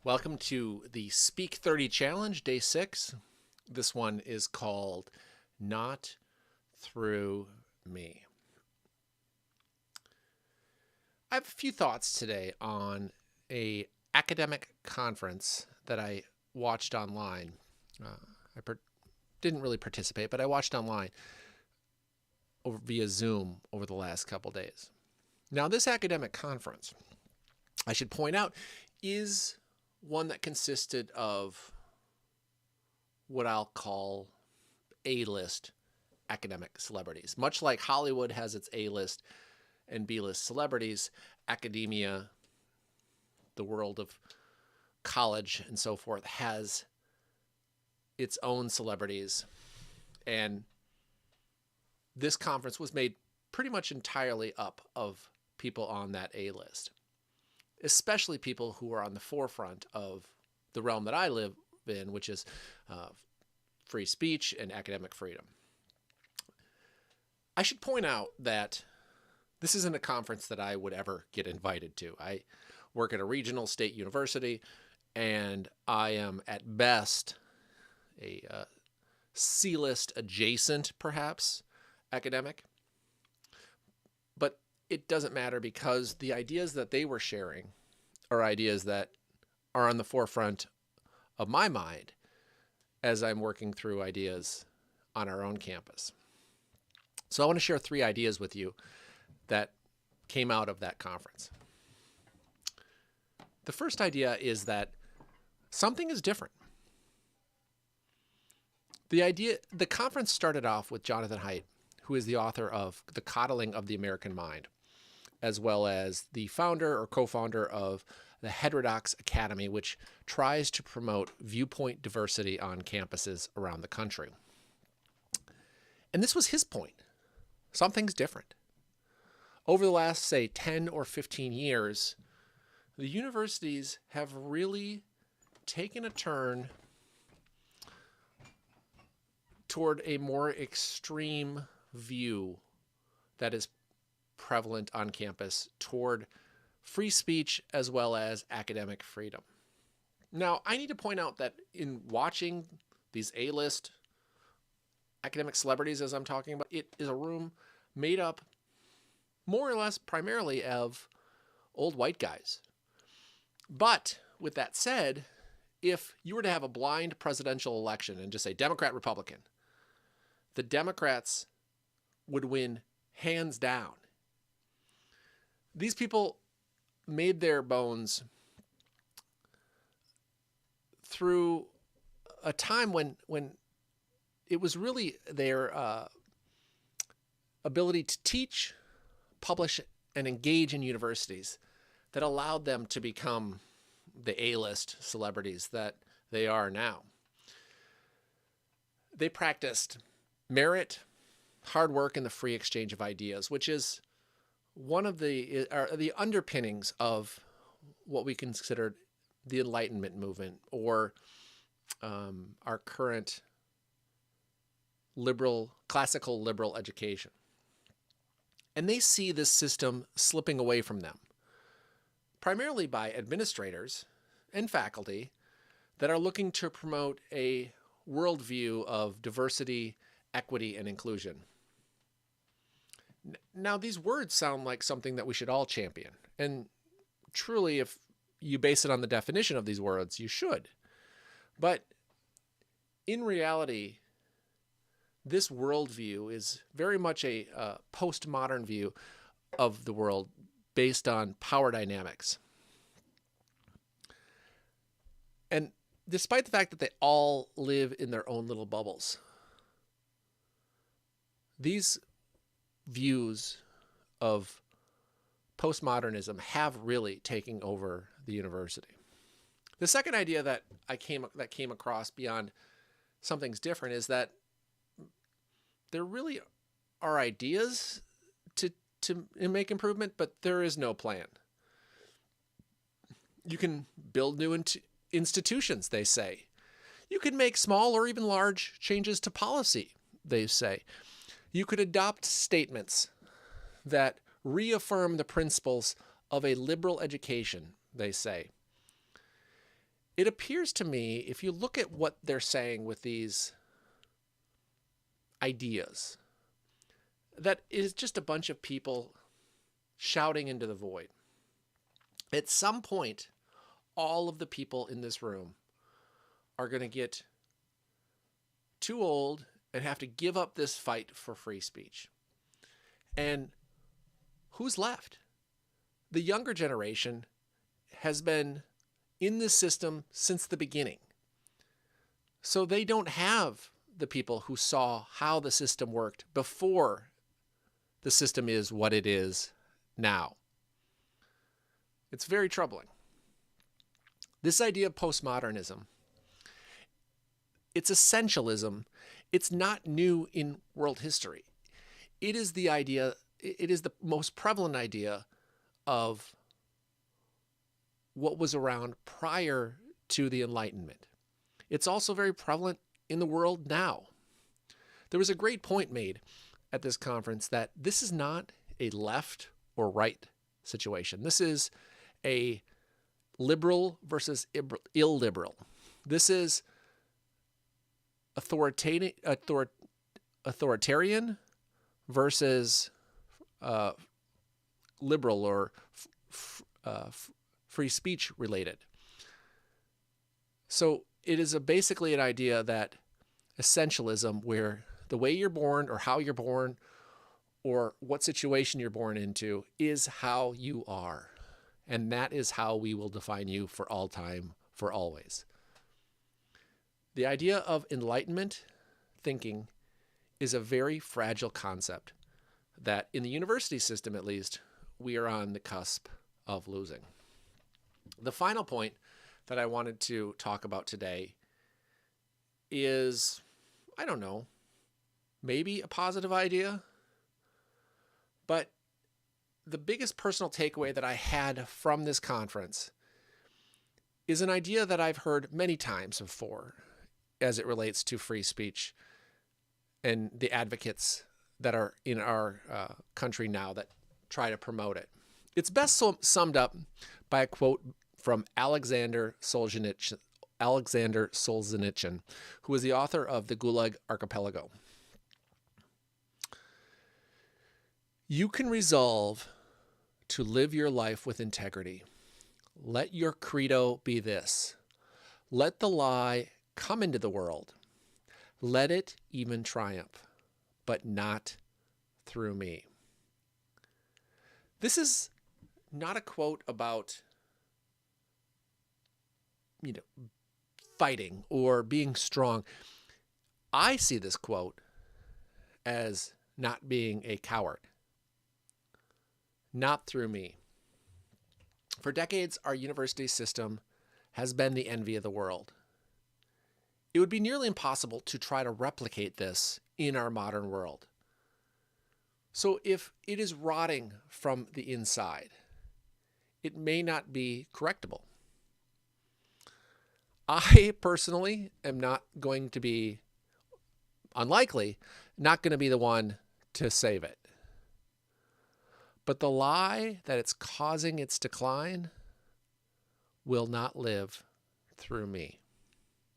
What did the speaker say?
Welcome to the Speak 30 Challenge, day 6. This one is called Not Through Me. I have a few thoughts today on a academic conference that I watched online. Didn't really participate, but I watched online via Zoom over the last couple days. Now, this academic conference, I should point out, is one that consisted of what I'll call A-list academic celebrities. Much like Hollywood has its A-list and B-list celebrities, academia, the world of college and so forth, has its own celebrities. And this conference was made pretty much entirely up of people on that A-list, especially people who are on the forefront of the realm that I live in, which is free speech and academic freedom. I should point out that this isn't a conference that I would ever get invited to. I work at a regional state university, and I am at best a C-list adjacent, perhaps, academic. But it doesn't matter because the ideas that they were sharing are ideas that are on the forefront of my mind as I'm working through ideas on our own campus. So I want to share 3 ideas with you that came out of that conference. The first idea is that something is different. The conference started off with Jonathan Haidt, who is the author of The Coddling of the American Mind, as well as the founder or co-founder of the Heterodox Academy, which tries to promote viewpoint diversity on campuses around the country. And this was his point. Something's different. Over the last, say, 10 or 15 years, the universities have really taken a turn toward a more extreme view that is prevalent on campus toward free speech as well as academic freedom. Now, I need to point out that in watching these A-list academic celebrities, as I'm talking about, it is a room made up more or less primarily of old white guys. But with that said, if you were to have a blind presidential election and just say Democrat, Republican, the Democrats would win hands down. These people made their bones through a time when it was really their ability to teach, publish, and engage in universities that allowed them to become the A-list celebrities that they are now. They practiced merit, hard work, and the free exchange of ideas, which is one of the underpinnings of what we consider the Enlightenment movement, or our current classical liberal education. And they see this system slipping away from them, primarily by administrators and faculty that are looking to promote a worldview of diversity, equity, and inclusion. Now, these words sound like something that we should all champion. And truly, if you base it on the definition of these words, you should. But in reality, this worldview is very much a postmodern view of the world based on power dynamics. And despite the fact that they all live in their own little bubbles, these views of postmodernism have really taken over the university. The second idea that came across beyond something's different is that there really are ideas to make improvement, but there is no plan. You can build new institutions, they say. You can make small or even large changes to policy, they say. You could adopt statements that reaffirm the principles of a liberal education, they say. It appears to me, if you look at what they're saying with these ideas, that it is just a bunch of people shouting into the void. At some point, all of the people in this room are going to get too old and have to give up this fight for free speech. And who's left? The younger generation has been in this system since the beginning. So they don't have the people who saw how the system worked before the system is what it is now. It's very troubling. This idea of postmodernism, it's essentialism. It's not new in world history. It is the idea, it is the most prevalent idea of what was around prior to the Enlightenment. It's also very prevalent in the world now. There was a great point made at this conference that this is not a left or right situation. This is a liberal versus illiberal. This is authoritarian versus liberal or free speech related. So it is basically an idea that essentialism, where the way you're born or how you're born or what situation you're born into is how you are. And that is how we will define you for all time, for always. The idea of enlightenment thinking is a very fragile concept that in the university system, at least, we are on the cusp of losing. The final point that I wanted to talk about today is, I don't know, maybe a positive idea, but the biggest personal takeaway that I had from this conference is an idea that I've heard many times before as it relates to free speech and the advocates that are in our country now that try to promote it. It's best summed up by a quote from Alexander Solzhenitsyn, who was the author of The Gulag Archipelago. You can resolve to live your life with integrity. Let your credo be this: let the lie come into the world. Let it even triumph, but not through me. This is not a quote about, fighting or being strong. I see this quote as not being a coward. Not through me. For decades, our university system has been the envy of the world. It would be nearly impossible to try to replicate this in our modern world. So if it is rotting from the inside, it may not be correctable. I personally am not going to be, unlikely, not going to be the one to save it. But the lie that it's causing its decline will not live through me.